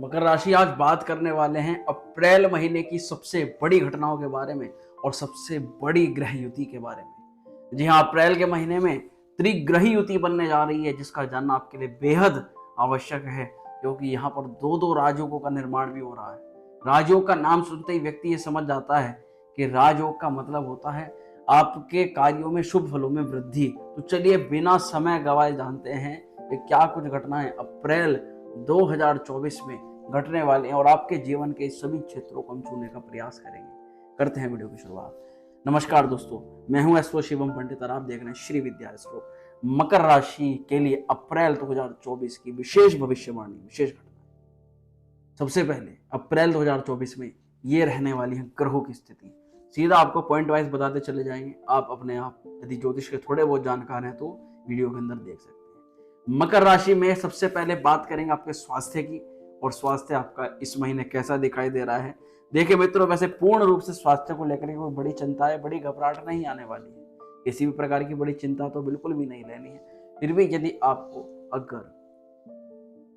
मकर राशि आज बात करने वाले हैं अप्रैल महीने की सबसे बड़ी घटनाओं के बारे में और सबसे बड़ी ग्रह युति के बारे में। जी हाँ, अप्रैल के महीने में त्रिग्रह युति बनने जा रही है, जिसका जानना आपके लिए बेहद आवश्यक है, क्योंकि यहाँ पर दो दो राजयोगों का निर्माण भी हो रहा है। राजयोग का नाम सुनते ही व्यक्ति ये समझ जाता है कि राजयोग का मतलब होता है आपके कार्यों में शुभ फलों में वृद्धि। तो चलिए बिना समय गवाए जानते हैं कि क्या कुछ घटनाएं अप्रैल 2024 में घटने वाले हैं और आपके जीवन के सभी क्षेत्रों को हम छूने का प्रयास करेंगे। करते हैं वीडियो की शुरुआत। नमस्कार दोस्तों, मैं हूं एस्ट्रो शिवम पंडित और आप देख रहे हैं श्री विद्या एस्ट्रो। मकर राशि के लिए अप्रैल 2024 की विशेष भविष्यवाणी, विशेष घटना। सबसे पहले अप्रैल 2024 में ये रहने वाली है ग्रहों की स्थिति। सीधा आपको पॉइंट वाइज बताते चले जाएंगे। आप अपने आप यदि ज्योतिष के थोड़े बहुत जानकार हैं तो वीडियो के अंदर देख सकते हैं। मकर राशि में सबसे पहले बात करेंगे आपके स्वास्थ्य की, और स्वास्थ्य आपका इस महीने कैसा दिखाई दे रहा है। देखिए मित्रों, वैसे पूर्ण रूप से स्वास्थ्य को लेकर कोई बड़ी चिंता है, बड़ी घबराहट नहीं आने वाली है। किसी भी प्रकार की बड़ी चिंता तो बिल्कुल भी नहीं लेनी है। फिर भी यदि आपको अगर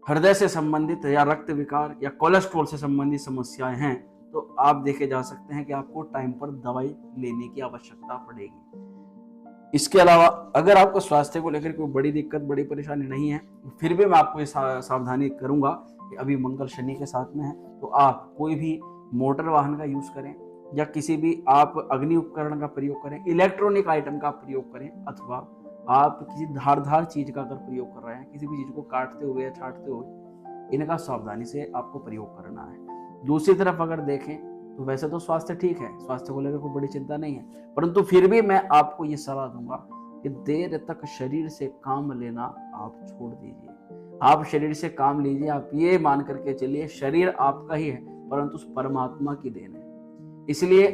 हृदय से संबंधित या रक्त विकार या कोलेस्ट्रॉल से संबंधित समस्याएं हैं तो आप देखे जा सकते हैं कि आपको टाइम पर दवाई लेने की आवश्यकता पड़ेगी। इसके अलावा अगर आपको स्वास्थ्य को लेकर कोई बड़ी दिक्कत, बड़ी परेशानी नहीं है, फिर भी मैं आपको ये सावधानी करूंगा कि अभी मंगल शनि के साथ में है, तो आप कोई भी मोटर वाहन का यूज करें या किसी भी आप अग्नि उपकरण का प्रयोग करें, इलेक्ट्रॉनिक आइटम का प्रयोग करें, अथवा आप किसी धारदार चीज का अगर प्रयोग कर रहे हैं, किसी भी चीज को काटते हुए या छाटते हुए, इनका सावधानी से आपको प्रयोग करना है। दूसरी तरफ अगर देखें तो वैसे तो स्वास्थ्य ठीक है, स्वास्थ्य को लेकर कोई बड़ी चिंता नहीं है, परंतु फिर भी मैं आपको ये सलाह दूंगा कि देर तक शरीर से काम लेना आप छोड़ दीजिए। आप शरीर से काम लीजिए। आप ये मान करके चलिए शरीर आपका ही है, परंतु उस परमात्मा की देन है। इसलिए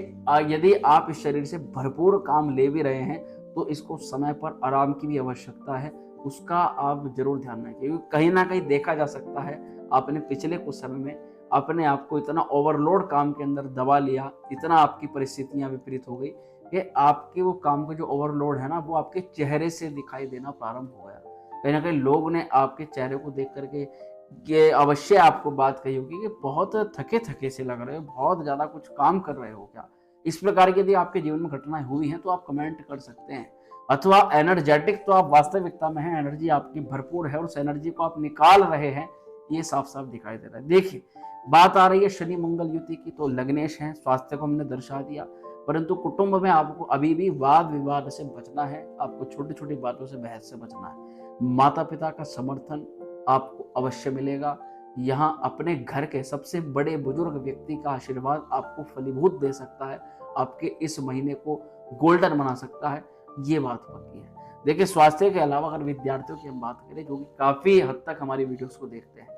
यदि आप इस शरीर से भरपूर काम ले भी रहे हैं तो इसको समय पर आराम की भी आवश्यकता है, उसका आप जरूर ध्यान रखें। क्योंकि कहीं ना कहीं देखा जा सकता है आपने पिछले कुछ समय में अपने आप को इतना ओवरलोड काम के अंदर दबा लिया, इतना आपकी परिस्थितियां विपरीत हो गई कि आपके वो काम का जो ओवरलोड है ना, वो आपके चेहरे से दिखाई देना प्रारंभ हो गया। कहीं ना कहीं लोग ने आपके चेहरे को देख करके ये अवश्य आपको बात कही होगी कि बहुत थके थके से लग रहे हो, बहुत ज्यादा कुछ काम कर रहे हो क्या। इस प्रकार की यदि आपके जीवन में घटनाएं हुई हैं तो आप कमेंट कर सकते हैं। अथवा एनर्जेटिक तो आप वास्तविकता में हैं, एनर्जी आपकी भरपूर है और उस एनर्जी को आप निकाल रहे हैं, ये साफ साफ दिखाई दे रहा है। देखिए बात आ रही है शनि मंगल युति की, तो लग्नेश है, स्वास्थ्य को हमने दर्शा दिया, परंतु कुटुंब में आपको अभी भी वाद विवाद से बचना है। आपको छोटी छोटी बातों से बहस से बचना है। माता पिता का समर्थन आपको अवश्य मिलेगा। यहाँ अपने घर के सबसे बड़े बुजुर्ग व्यक्ति का आशीर्वाद आपको फलीभूत दे सकता है, आपके इस महीने को गोल्डन बना सकता है, ये बात पक्की है। देखिए स्वास्थ्य के अलावा अगर विद्यार्थियों की हम बात करें, जो कि काफी हद तक हमारी वीडियोस को देखते हैं,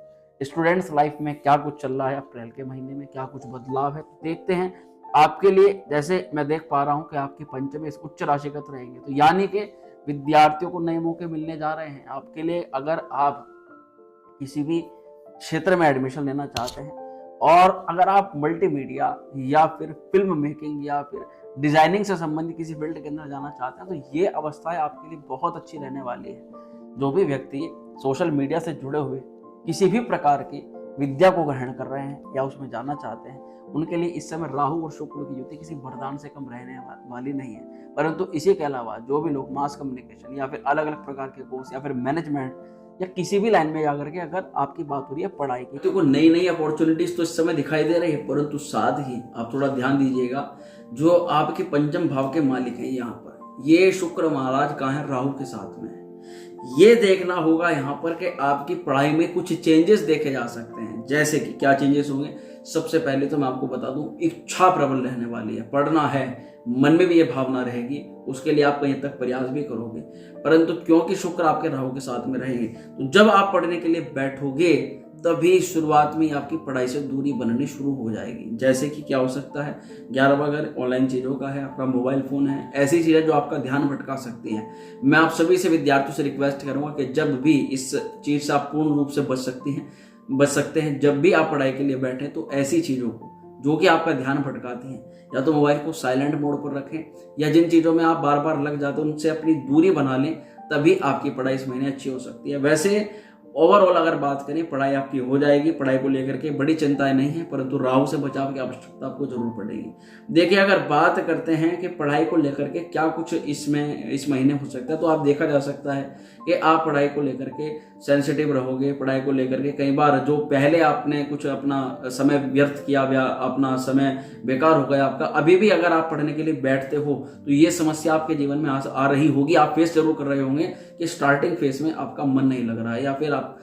स्टूडेंट्स लाइफ में क्या कुछ चल रहा है अप्रैल के महीने में, क्या कुछ बदलाव है, तो देखते हैं। आपके लिए जैसे मैं देख पा रहा हूं कि आपकी पंचमी उच्च राशिगत रहेंगे, तो यानी कि विद्यार्थियों को नए मौके मिलने जा रहे हैं आपके लिए। अगर आप किसी भी क्षेत्र में एडमिशन लेना चाहते हैं और अगर आप मल्टीमीडिया या फिर फिल्म मेकिंग या फिर डिजाइनिंग से संबंधित किसी फील्ड के अंदर जाना चाहते हैं, तो ये अवस्थाएं आपके लिए बहुत अच्छी रहने वाली है। जो भी व्यक्ति सोशल मीडिया से जुड़े हुए किसी भी प्रकार की विद्या को ग्रहण कर रहे हैं या उसमें जाना चाहते हैं, उनके लिए इस समय राहु और शुक्र की युति किसी वरदान से कम रहने वाली नहीं है। परंतु इसी के अलावा जो भी लोग मास कम्युनिकेशन या फिर अलग अलग प्रकार के कोर्स या फिर मैनेजमेंट या किसी भी लाइन में जाकर के अगर आपकी बात हो रही है पढ़ाई की, तो नई नई अपॉर्चुनिटीज तो इस समय दिखाई दे रही है, परंतु साथ ही आप थोड़ा ध्यान दीजिएगा। जो आपके पंचम भाव के मालिक हैं, यहाँ पर ये शुक्र महाराज कहाँ है, राहु के साथ में है। ये देखना होगा यहाँ पर कि आपकी पढ़ाई में कुछ चेंजेस देखे जा सकते हैं। जैसे कि क्या चेंजेस होंगे, सबसे पहले तो मैं आपको बता दूं, इच्छा प्रबल रहने वाली है, पढ़ना है, मन में भी ये भावना रहेगी, उसके लिए आप कहीं तक प्रयास भी करोगे। परंतु क्योंकि शुक्र आपके राहु के साथ में रहेंगे, तो जब आप पढ़ने के लिए बैठोगे तभी शुरुआत में आपकी पढ़ाई से दूरी बननी शुरू हो जाएगी। जैसे कि क्या हो सकता है, 11 बजे ऑनलाइन चीज़ों का है, आपका मोबाइल फ़ोन है, ऐसी चीज़ें जो आपका ध्यान भटका सकती हैं। मैं आप सभी से विद्यार्थियों से रिक्वेस्ट करूंगा कि जब भी इस चीज़ से आप पूर्ण रूप से बच सकते हैं, जब भी आप पढ़ाई के लिए बैठे तो ऐसी चीज़ों को जो कि आपका ध्यान भटकाती हैं, या तो मोबाइल को साइलेंट मोड पर रखें, या जिन चीज़ों में आप बार बार लग जाते हैं उनसे अपनी दूरी बना लें, तभी आपकी पढ़ाई इस महीने अच्छी हो सकती है। वैसे ओवरऑल अगर बात करें, पढ़ाई आपकी हो जाएगी, पढ़ाई को लेकर के बड़ी चिंताएं नहीं है, परंतु राहु से बचाव की आवश्यकता आपको जरूर पड़ेगी। देखिए, अगर बात करते हैं कि पढ़ाई को लेकर के क्या कुछ इसमें इस महीने हो सकता है, तो आप देखा जा सकता है कि आप पढ़ाई को लेकर के सेंसिटिव रहोगे। पढ़ाई को लेकर के कई बार जो पहले आपने कुछ अपना समय व्यर्थ किया या अपना समय बेकार हो गया आपका, अभी भी अगर आप पढ़ने के लिए बैठते हो तो ये समस्या आपके जीवन में आ रही होगी। आप फेस जरूर कर रहे होंगे कि स्टार्टिंग फेस में आपका मन नहीं लग रहा है, या फिर आप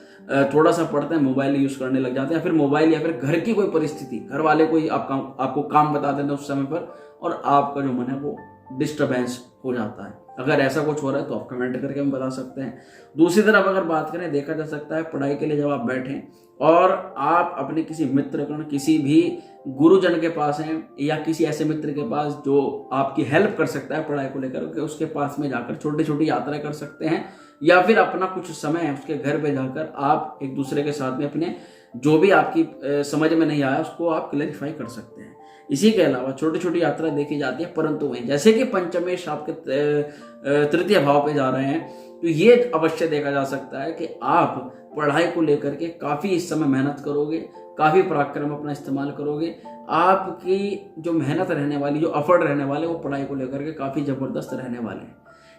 थोड़ा सा पढ़ते हैं मोबाइल यूज करने लग जाते हैं, या फिर मोबाइल या फिर घर की कोई परिस्थिति, घर वाले कोई आपको काम बता देते हैं उस समय पर, और आपका जो मन है वो डिस्टर्बेंस हो जाता है। अगर ऐसा कुछ हो रहा है तो आप कमेंट करके हम बता सकते हैं। दूसरी तरफ अगर बात करें, देखा जा सकता है पढ़ाई के लिए जब आप बैठें और आप अपने किसी मित्रगण, किसी भी गुरुजन के पास हैं, या किसी ऐसे मित्र के पास जो आपकी हेल्प कर सकता है पढ़ाई को लेकर के, उसके पास में जाकर छोटी छोटी यात्राएं कर सकते हैं, या फिर अपना कुछ समय उसके घर पे जाकर आप एक दूसरे के साथ में अपने जो भी आपकी समझ में नहीं आया उसको आप क्लैरिफाई कर सकते हैं। इसी के अलावा छोटी छोटी यात्रा देखी जाती है, परंतु वहीं जैसे कि पंचमेश आपके तृतीय भाव पे जा रहे हैं, तो ये अवश्य देखा जा सकता है कि आप पढ़ाई को लेकर के काफी इस समय मेहनत करोगे, काफी पराक्रम अपना इस्तेमाल करोगे। आपकी जो मेहनत रहने वाली, जो एफर्ट रहने वाले, वो पढ़ाई को लेकर के काफी जबरदस्त रहने वाले हैं।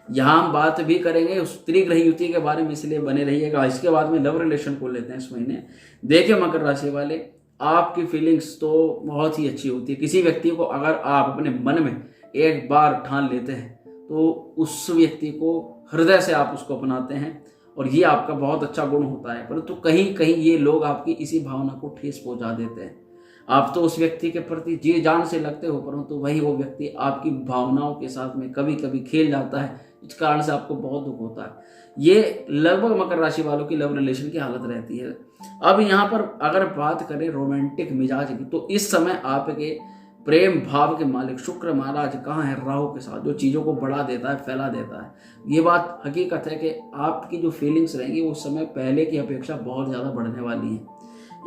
यहाँ हम बात भी करेंगे उस त्रिग्रही युति के बारे में, इसलिए बने रहिएगा। इसके बाद में लव रिलेशन को लेते हैं इस महीने। देखिए मकर राशि वाले, आपकी फीलिंग्स तो बहुत ही अच्छी होती है। किसी व्यक्ति को अगर आप अपने मन में एक बार ठान लेते हैं तो उस व्यक्ति को हृदय से आप उसको अपनाते हैं, और ये आपका बहुत अच्छा गुण होता है। परंतु कहीं कहीं ये लोग आपकी इसी भावना को ठेस पहुंचा देते हैं। आप तो उस व्यक्ति के प्रति जी जान से लगते हो, परंतु वही वो व्यक्ति आपकी भावनाओं के साथ में कभी कभी खेल जाता है, इस कारण से आपको बहुत दुख होता है। ये लगभग मकर राशि वालों की लव रिलेशन की हालत रहती है। अब यहाँ पर अगर बात करें रोमांटिक मिजाज की, तो इस समय आपके प्रेम भाव के मालिक शुक्र महाराज कहाँ है? राहु के साथ, जो चीज़ों को बढ़ा देता है, फैला देता है। ये बात हकीकत है कि आपकी जो फीलिंग्स रहेंगी उस समय पहले की अपेक्षा बहुत ज़्यादा बढ़ने वाली हैं।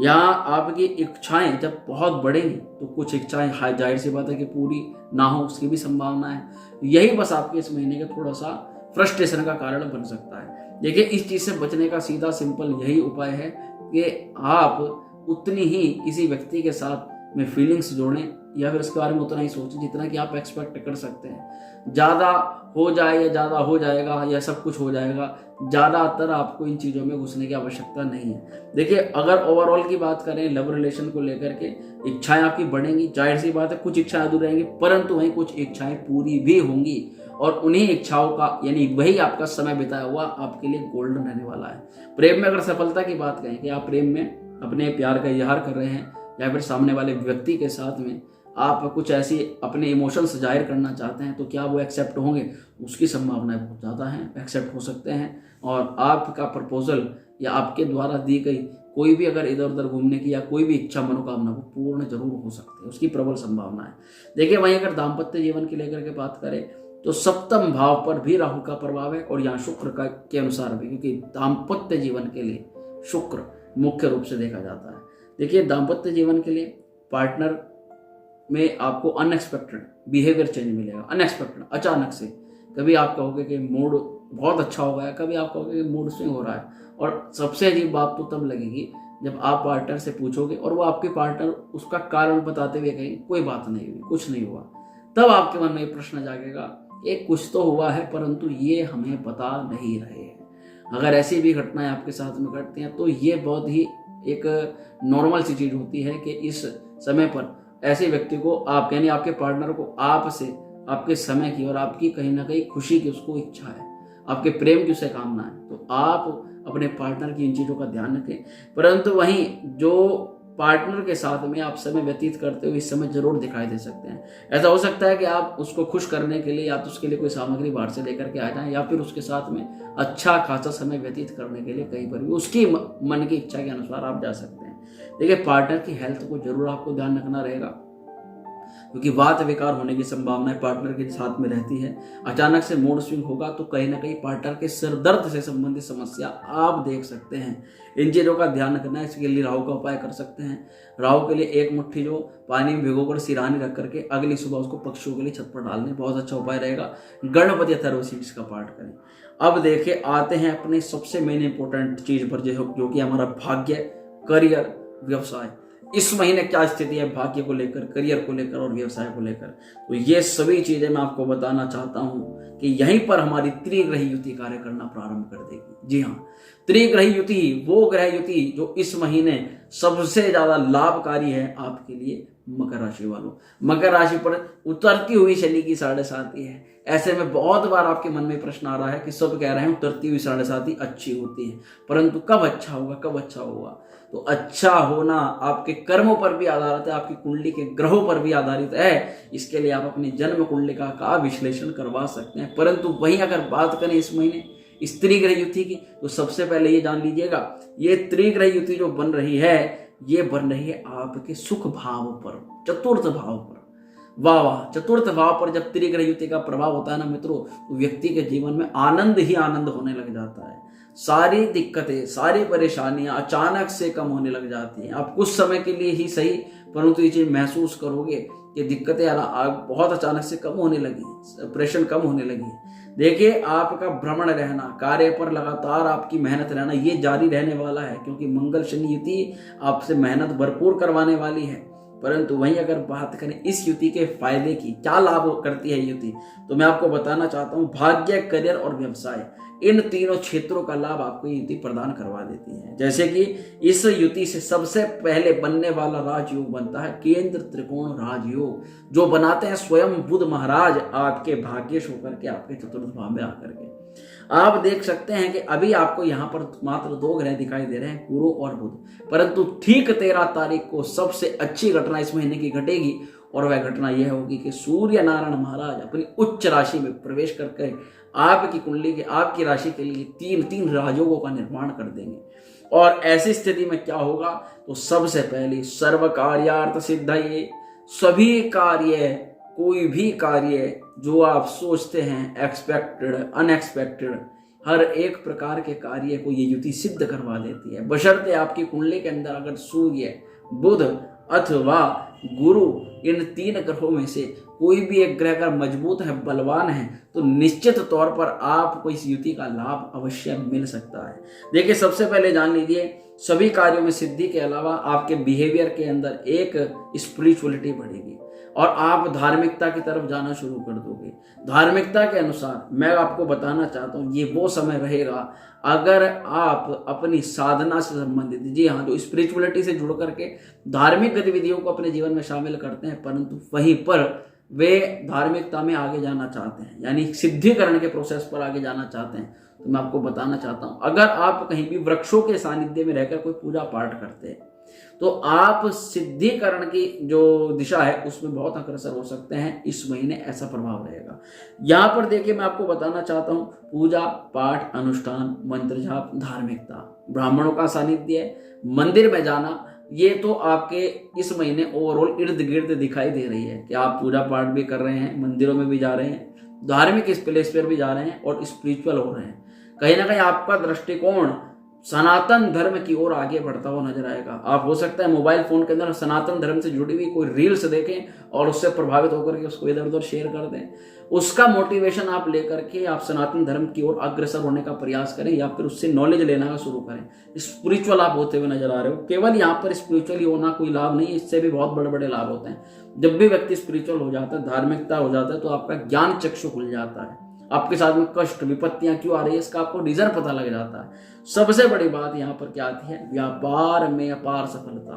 यहाँ आपकी इच्छाएं जब बहुत बढ़ेंगी तो कुछ इच्छाएं जाहिर सी बात है कि पूरी ना हो, उसकी भी संभावना है। यही बस आपके इस महीने का थोड़ा सा फ्रस्ट्रेशन का कारण बन सकता है। देखिए, इस चीज़ से बचने का सीधा सिंपल यही उपाय है कि आप उतनी ही किसी व्यक्ति के साथ में फीलिंग्स जोड़ें, या फिर उसके बारे में उतना ही सोचें जितना कि आप एक्सपेक्ट कर सकते हैं। ज़्यादा हो जाए या ज़्यादा हो जाएगा या सब कुछ हो जाएगा, ज़्यादातर आपको इन चीज़ों में घुसने की आवश्यकता नहीं है। देखिए, अगर ओवरऑल की बात करें लव रिलेशन को लेकर के, इच्छाएं आपकी बढ़ेंगी, जाहिर सी बात है कुछ इच्छाएं अधूरी रहेंगी, परंतु वहीं कुछ इच्छाएं पूरी भी होंगी, और उन्हीं इच्छाओं का यानी वही आपका समय बिताया हुआ आपके लिए गोल्डन रहने वाला है। प्रेम में अगर सफलता की बात करें कि आप प्रेम में अपने प्यार का इजहार कर रहे हैं, या फिर सामने वाले व्यक्ति के साथ में आप कुछ ऐसी अपने इमोशंस जाहिर करना चाहते हैं, तो क्या वो एक्सेप्ट होंगे? उसकी संभावनाएं बहुत ज़्यादा हैं, एक्सेप्ट हो सकते हैं। और आपका प्रपोजल या आपके द्वारा दी गई कोई भी अगर इधर उधर घूमने की या कोई भी इच्छा मनोकामना वो पूर्ण जरूर हो सकती है, उसकी प्रबल संभावना है। देखिए, वहीं अगर दाम्पत्य जीवन की लेकर के बात करें तो सप्तम भाव पर भी राहु का प्रभाव है, और यहाँ शुक्र का के अनुसार भी, क्योंकि दाम्पत्य जीवन के लिए शुक्र मुख्य रूप से देखा जाता है। देखिए, दाम्पत्य जीवन के लिए पार्टनर में आपको अनएक्सपेक्टेड बिहेवियर चेंज मिलेगा। अनएक्सपेक्टेड, अचानक से कभी आप कहोगे कि मूड बहुत अच्छा हो गया, कभी आप कहोगे कि मूड स्विंग हो रहा है। और सबसे अजीब बात तो तब लगेगी जब आप पार्टनर से पूछोगे और वो आपके पार्टनर उसका कारण बताते हुए कहेंगे कोई बात नहीं हुई, कुछ नहीं हुआ। तब आपके मन में ये प्रश्न जागेगा, एक कुछ तो हुआ है परंतु ये हमें पता नहीं रहे हैं। अगर ऐसी भी घटनाएं आपके साथ में घटती हैं तो ये बहुत ही एक नॉर्मल सी चीज होती है कि इस समय पर ऐसे व्यक्ति को आप यानी आपके पार्टनर को आपसे आपके समय की और आपकी कहीं ना कहीं खुशी की उसको इच्छा है, आपके प्रेम की उसे कामना है। तो आप अपने पार्टनर की इन चीज़ों का ध्यान रखें। परंतु वहीं जो पार्टनर के साथ में आप समय व्यतीत करते हो इस समय जरूर दिखाई दे सकते हैं। ऐसा हो सकता है कि आप उसको खुश करने के लिए या तो उसके लिए कोई सामग्री बाहर से लेकर के आ जाएं, या फिर उसके साथ में अच्छा खासा समय व्यतीत करने के लिए कहीं पर भी उसकी मन की इच्छा के अनुसार आप जा सकते हैं। देखिए, पार्टनर की हेल्थ को जरूर आपको ध्यान रखना रहेगा, क्योंकि वात विकार होने की संभावना पार्टनर के साथ में रहती है। अचानक से मूड स्विंग होगा तो कहीं ना कहीं पार्टनर के सिर दर्द से संबंधित समस्या आप देख सकते हैं। इन चीज़ों का ध्यान रखना है। इसके लिए राहु का उपाय कर सकते हैं। राहु के लिए एक मुट्ठी जो पानी में भिगोकर सिरानी रख करके अगली सुबह उसको पक्षियों के लिए छत पर डालने बहुत अच्छा उपाय रहेगा। गणपति अथर्वशीर्ष का पाठ करें। अब देखिए आते हैं अपने सबसे मेन इंपॉर्टेंट चीज पर, जो कि हमारा भाग्य, करियर, व्यवसाय। इस महीने क्या स्थिति है भाग्य को लेकर, करियर को लेकर और व्यवसाय को लेकर, तो ये सभी चीजें मैं आपको बताना चाहता हूं कि यहीं पर हमारी त्रिग्रही युति कार्य करना प्रारंभ कर देगी। जी हाँ, त्रिग्रही युति वो ग्रह युति जो इस महीने सबसे ज्यादा लाभकारी है आपके लिए मकर राशि वालों। मकर राशि पर उतरती हुई शनि की 7.5 है। ऐसे में बहुत बार आपके मन में प्रश्न आ रहा है कि सब कह रहे हैं उतरती हुई 7.5 अच्छी होती है, परंतु कब अच्छा होगा, कब अच्छा होगा? तो अच्छा होना आपके कर्मों पर भी आधारित है, आपकी कुंडली के ग्रहों पर भी आधारित है। इसके लिए आप अपनी जन्म कुंडलिका का विश्लेषण करवा सकते हैं। परंतु वहीं अगर बात करें इस महीने इस त्रिग्रह युति की, तो सबसे पहले ये जान लीजिएगा, ये त्रिग्रह युति जो बन रही है, ये बन रही है आपके सुख भाव पर, चतुर्थ भाव पर। वाह वाह, चतुर्थ भाव पर जब त्रिग्रह युति का प्रभाव होता है ना मित्रों, तो व्यक्ति के जीवन में आनंद ही आनंद होने लग जाता है। सारी दिक्कतें, सारी परेशानियां अचानक से कम होने लग जाती हैं। आप कुछ समय के लिए ही सही, परंतु ये चीज महसूस करोगे कि दिक्कतें बहुत अचानक से कम होने लगी, प्रेशर कम होने लगी। देखिए, आपका भ्रमण रहना, कार्य पर लगातार आपकी मेहनत रहना, ये जारी रहने वाला है, क्योंकि मंगल शनि युति आपसे मेहनत भरपूर करवाने वाली है। परंतु वहीं अगर बात करें इस युति के फायदे की, क्या लाभ करती है युति, तो मैं आपको बताना चाहता हूं, भाग्य, करियर और व्यवसाय, इन तीनों क्षेत्रों का लाभ आपको युति प्रदान करवा देती है। जैसे कि इस युति से सबसे पहले बनने वाला राजयोग बनता है केंद्र त्रिकोण राजयोग, जो बनाते हैं स्वयं बुध महाराज आपके भाग्येश होकर के, आपके चतुर्थ भाव में आकर के। आप देख सकते हैं कि अभी आपको यहाँ पर मात्र 2 ग्रह दिखाई दे रहे हैं, गुरु और बुध, परंतु ठीक 13 तारीख को सबसे अच्छी घटना इस महीने की घटेगी, और वह घटना यह होगी कि सूर्य नारायण महाराज अपनी उच्च राशि में प्रवेश करके आपकी कुंडली के, आपकी राशि के लिए 3 राजयोगों का निर्माण कर देंगे। और ऐसी स्थिति में क्या होगा, तो सबसे पहले सर्व कार्यार्थ सिद्धये, सभी कार्य, कोई भी कार्य जो आप सोचते हैं, एक्सपेक्टेड, अनएक्सपेक्टेड, हर एक प्रकार के कार्य को ये युति सिद्ध करवा देती है, बशर्ते आपकी कुंडली के अंदर अगर सूर्य, बुध अथवा गुरु, इन 3 ग्रहों में से कोई भी एक ग्रह अगर मजबूत है, बलवान है, तो निश्चित तौर पर आपको इस युति का लाभ अवश्य मिल सकता है। देखिए, सबसे पहले जान लीजिए, सभी कार्यों में सिद्धि के अलावा आपके बिहेवियर के अंदर एक स्पिरिचुअलिटी बढ़ेगी और आप धार्मिकता की तरफ जाना शुरू कर दोगे। धार्मिकता के अनुसार मैं आपको बताना चाहता हूँ, ये वो समय रहेगा अगर आप अपनी साधना से संबंधित, जी हाँ, जो स्पिरिचुअलिटी से जुड़ करके धार्मिक गतिविधियों को अपने जीवन में शामिल करते हैं, परंतु वहीं पर वे धार्मिकता में आगे जाना चाहते हैं, यानी सिद्धिकरण के प्रोसेस पर आगे जाना चाहते हैं, तो मैं आपको बताना चाहता हूँ, अगर आप कहीं भी वृक्षों के सानिध्य में रहकर कोई पूजा पाठ करते हैं, तो आप सिद्धिकरण की जो दिशा है उसमें बहुत अग्रसर हो सकते हैं। इस महीने ऐसा प्रभाव रहेगा। यहाँ पर देखिए, मैं आपको बताना चाहता हूँ, पूजा पाठ, अनुष्ठान, मंत्र जाप, धार्मिकता, ब्राह्मणों का सानिध्य, मंदिर में जाना, ये तो आपके इस महीने ओवरऑल इर्द गिर्द दिखाई दे रही है कि आप पूजा पाठ भी कर रहे हैं, मंदिरों में भी जा रहे हैं, धार्मिक इस प्लेस पर भी जा रहे हैं और स्पिरिचुअल हो रहे हैं। कहीं ना कहीं आपका दृष्टिकोण सनातन धर्म की ओर आगे बढ़ता हुआ नजर आएगा। आप हो सकता है मोबाइल फोन के अंदर सनातन धर्म से जुड़ी हुई कोई रील्स देखें और उससे प्रभावित होकर के उसको इधर उधर शेयर कर दें, उसका मोटिवेशन आप लेकर के आप सनातन धर्म की ओर अग्रसर होने का प्रयास करें, या फिर उससे नॉलेज लेना का शुरू करें। स्पिरिचुअल आप होते हुए नजर आ रहे हो। केवल यहाँ पर स्पिरिचुअली होना कोई लाभ नहीं है, इससे भी बहुत बड़े बड़े लाभ होते हैं। जब भी व्यक्ति स्पिरिचुअल हो जाता है, धार्मिकता हो जाता है, तो आपका ज्ञान चक्षु खुल जाता है। आपके साथ में कष्ट विपत्तियां क्यों आ रही है, इसका आपको रीजन पता लग जाता है। सबसे बड़ी बात यहाँ पर क्या आती है, व्यापार में अपार सफलता।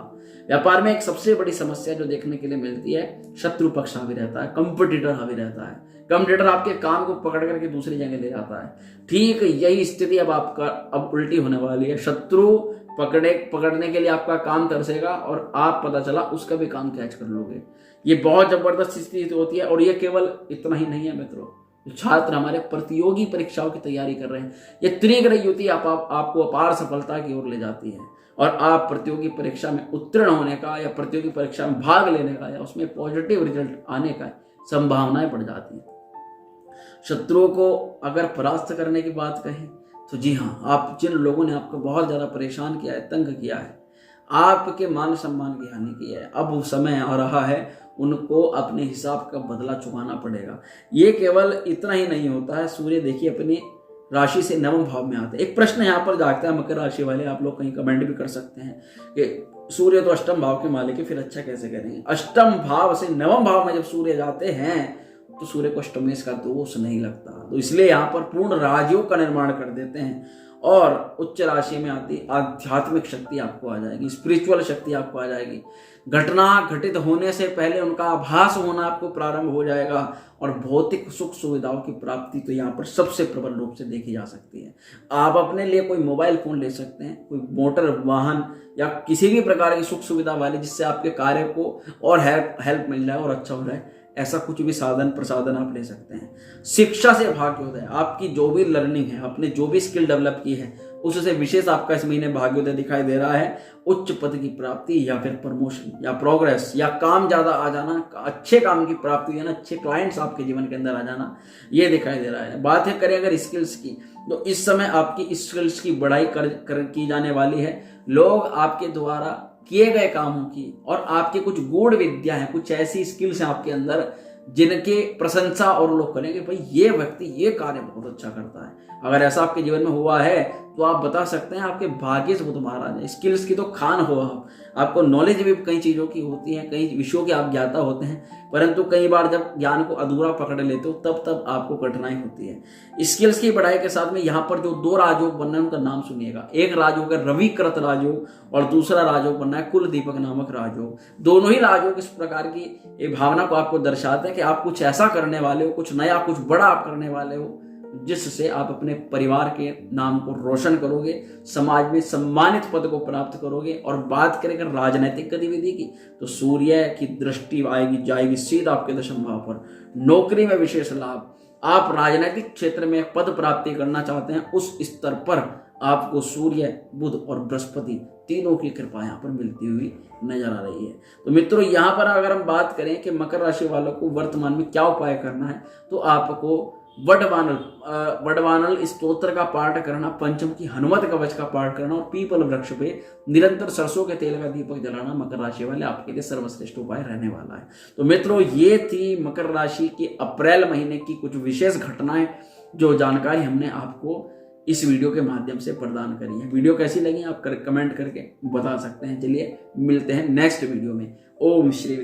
व्यापार में एक सबसे बड़ी समस्या जो देखने के लिए मिलती है, शत्रु पक्ष हावी रहता है, कंपटीटर हावी रहता है। कंपटीटर आपके काम को पकड़ करके दूसरी जगह ले जाता है। ठीक यही स्थिति अब उल्टी होने वाली है। शत्रु पकड़ने के लिए आपका काम तरसेगा और आप पता चला उसका भी काम कैच कर लोगे। ये बहुत जबरदस्त स्थिति होती है। और ये केवल इतना ही नहीं है मित्रों, छात्र हमारे प्रतियोगी परीक्षाओं की तैयारी कर रहे हैं, ये त्रिग्रह युति आपको अपार सफलता की ओर ले जाती है और आप प्रतियोगी परीक्षा में उत्तीर्ण होने का या प्रतियोगी परीक्षा में भाग लेने का या उसमें पॉजिटिव रिजल्ट आने का संभावनाएं बढ़ जाती है। शत्रुओं को अगर परास्त करने की बात कहें तो जी हाँ, आप जिन लोगों ने आपको बहुत ज्यादा परेशान किया है, तंग किया है, आपके मान सम्मान की हानि की है, अब वो समय आ रहा है उनको अपने हिसाब का बदला चुकाना पड़ेगा। ये केवल इतना ही नहीं होता है। सूर्य देखिए अपनी राशि से नवम भाव में आते हैं। एक प्रश्न यहाँ पर जागता है मकर राशि वाले, आप लोग कहीं कमेंट भी कर सकते हैं कि सूर्य तो अष्टम भाव के मालिक है, फिर अच्छा कैसे करेंगे। अष्टम भाव से नवम भाव में जब सूर्य जाते हैं तो सूर्य को अष्टमेश का दोष नहीं लगता, तो इसलिए यहाँ पर पूर्ण राजयोग का निर्माण कर देते हैं और उच्च राशि में आती आध्यात्मिक शक्ति आपको आ जाएगी, स्पिरिचुअल शक्ति आपको आ जाएगी। घटना घटित होने से पहले उनका आभास होना आपको प्रारंभ हो जाएगा और भौतिक सुख सुविधाओं की प्राप्ति तो यहाँ पर सबसे प्रबल रूप से देखी जा सकती है। आप अपने लिए कोई मोबाइल फोन ले सकते हैं, कोई मोटर वाहन या किसी भी प्रकार की सुख सुविधा वाले जिससे आपके कार्य को और हेल्प मिल जाए और अच्छा हो जाए, ऐसा कुछ भी साधन प्रसाधन आप ले सकते हैं। शिक्षा से भाग्योदय, आपकी जो भी लर्निंग है, आपने जो भी स्किल डेवलप की है उससे विशेष आपका इस महीने भाग्योदय दिखाई दे रहा है। उच्च पद की प्राप्ति या फिर प्रमोशन या प्रोग्रेस या काम ज्यादा आ जाना, अच्छे काम की प्राप्ति या ना अच्छे क्लाइंट्स आपके जीवन के अंदर आ जाना, ये दिखाई दे रहा है। बात है करें अगर स्किल्स की, तो इस समय आपकी स्किल्स की बढ़ाई की जाने वाली है। लोग आपके द्वारा किए गए कामों की और आपके कुछ गूढ़ विद्या है, कुछ ऐसी स्किल्स हैं आपके अंदर जिनके प्रशंसा और लोग करेंगे भाई ये व्यक्ति ये कार्य बहुत अच्छा करता है। अगर ऐसा आपके जीवन में हुआ है तो आप बता सकते हैं आपके भाग्य से बुध महाराज है। स्किल्स की तो खान हो आपको नॉलेज भी कई चीज़ों की होती है, कई विषयों के आप ज्ञाता होते हैं, परंतु कई बार जब ज्ञान को अधूरा पकड़ लेते हो तब आपको कठिनाई होती है। स्किल्स की बढ़ाई के साथ में यहाँ पर जो दो राजयोग बनना है उनका नाम सुनिएगा। एक राजयोग है रविकृत राजयोग और दूसरा राजयोग बनना है कुल दीपक नामक राजयोग। दोनों ही राजयोग इस प्रकार की भावना को आपको दर्शाते हैं कि आप कुछ ऐसा करने वाले हो, कुछ नया कुछ बड़ा आप करने वाले हो जिससे आप अपने परिवार के नाम को रोशन करोगे, समाज में सम्मानित पद को प्राप्त करोगे। और बात करें अगर राजनीतिक गतिविधि की तो सूर्य की दृष्टि आएगी जाएगी सीधा आपके दशम भाव पर। नौकरी में विशेष लाभ, आप राजनीतिक क्षेत्र में पद प्राप्ति करना चाहते हैं उस स्तर पर आपको सूर्य बुध और बृहस्पति तीनों की कृपा यहाँ पर मिलती हुई नजर आ रही है। तो मित्रों यहाँ पर अगर हम बात करें कि मकर राशि वालों को वर्तमान में क्या उपाय करना है, तो आपको वडवानल स्तोत्र का पाठ करना, पंचम की हनुमत कवच का पाठ करना और पीपल वृक्ष पे निरंतर सरसों के तेल का दीपक जलाना मकर राशि वाले आपके लिए सर्वश्रेष्ठ उपाय रहने वाला है। तो मित्रों ये थी मकर राशि की अप्रैल महीने की कुछ विशेष घटनाएं जो जानकारी हमने आपको इस वीडियो के माध्यम से प्रदान करी है। वीडियो कैसी लगी आप कमेंट करके बता सकते हैं। चलिए मिलते हैं नेक्स्ट वीडियो में। ओम श्री